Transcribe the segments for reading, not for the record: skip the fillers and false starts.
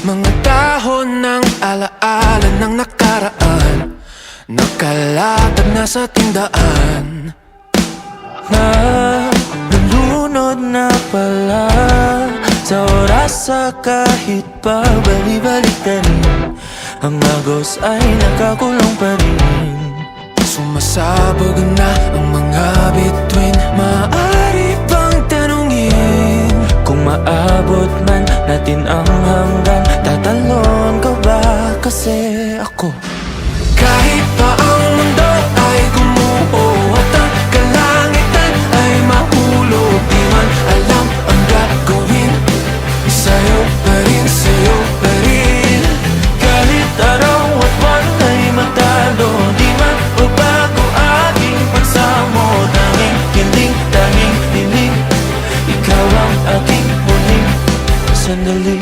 Mga dahon ng alaala ng nakaraan, nakalatag na sa tindaan. Nalulunod na pala sa oras sa kahit pa bali-balik na rin. Ang agos ay nakakulong pa rin. Sumasabog na ang mga bituin. Maaari bang tanungin Kung maabot man natin ang hanggan, tatalon ka ba kasi ako? kahit pa ang mundo ay gumuho at ang kalangitan ay mahulog, di man alam ang gagawin. Sa'yo pa rin, sa'yo pa rin. Kahit araw at buwan ay matalo, di man babago aking pagsamo. Tanging hiling, tanging hiling, ikaw ang aking huling sandali.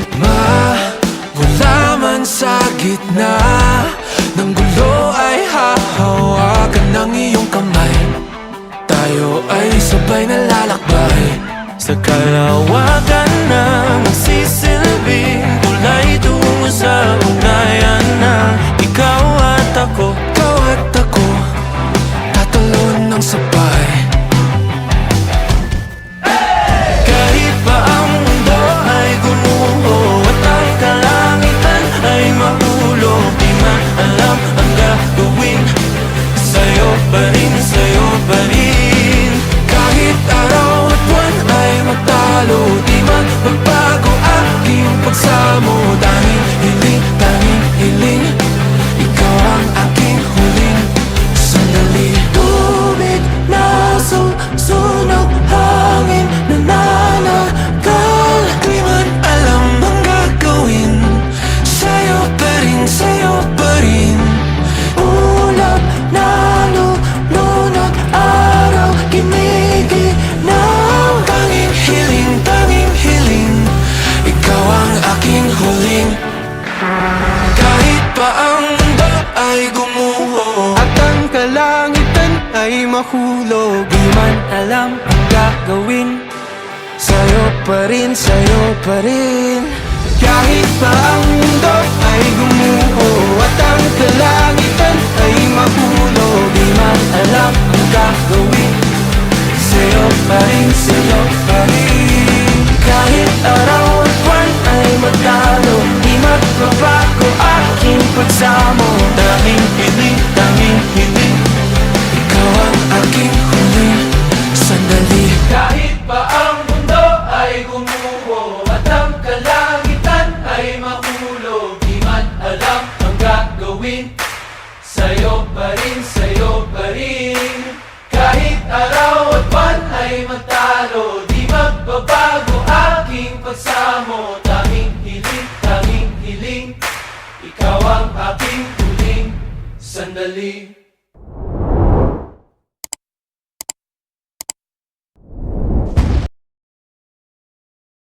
Wala man sa gitna ng gulo ay hahawakan ng iyong kamay. Tayo ay sabay na lalakbay Sa kalawakan na magsisilbing tulay tungo sa ugnayan na ikaw at ako. Ikaw at ako, tatalon ng sabay. Kahit pa ang mundo ay gumuho at ang kalangitan ay mahulog, di man alam ang gagawin. Sa'yo pa rin, sa'yo pa rin. Kahit araw at buwan ay matalo, di man magbago aking pagsamo. Tanging hiling, tanging hiling, ikaw ang aking huling sandali. Tubig na susunog, hangin na nananagal, di man alam ang gagawin. Sa'yo pa rin, sa'yo pa rin. Ulap na lulunod, araw gumiginaw. Tanging hiling, ikaw ang aking huling. Kahit pa ang mundo ay gumuho At ang kalangitan ay mahulog, di man alam ang gagawin. Sa'yo pa rin, sa'yo pa rin. Kahit pa ang mundo ay gumuho at ang kalangitan ay mahulog, di man alam ang gagawin. Sa'yo pa rin, sa'yo pa rin. Kahit araw at buwan ay matalo, di magbabago aking pagsamo. Tanging hiling, tanging hiling, ikaw ang aking huling sandali. Kahit pa ang mundo ay gumuho at ang kalangitan ay mahulog, di man alam ang gagawin. Sa'yo pa rin, sa'yo pa rin. Kahit araw at buwan ay matalo, di magbabago aking pagsamo. Tanging hiling, ikaw ang aking huling sandali.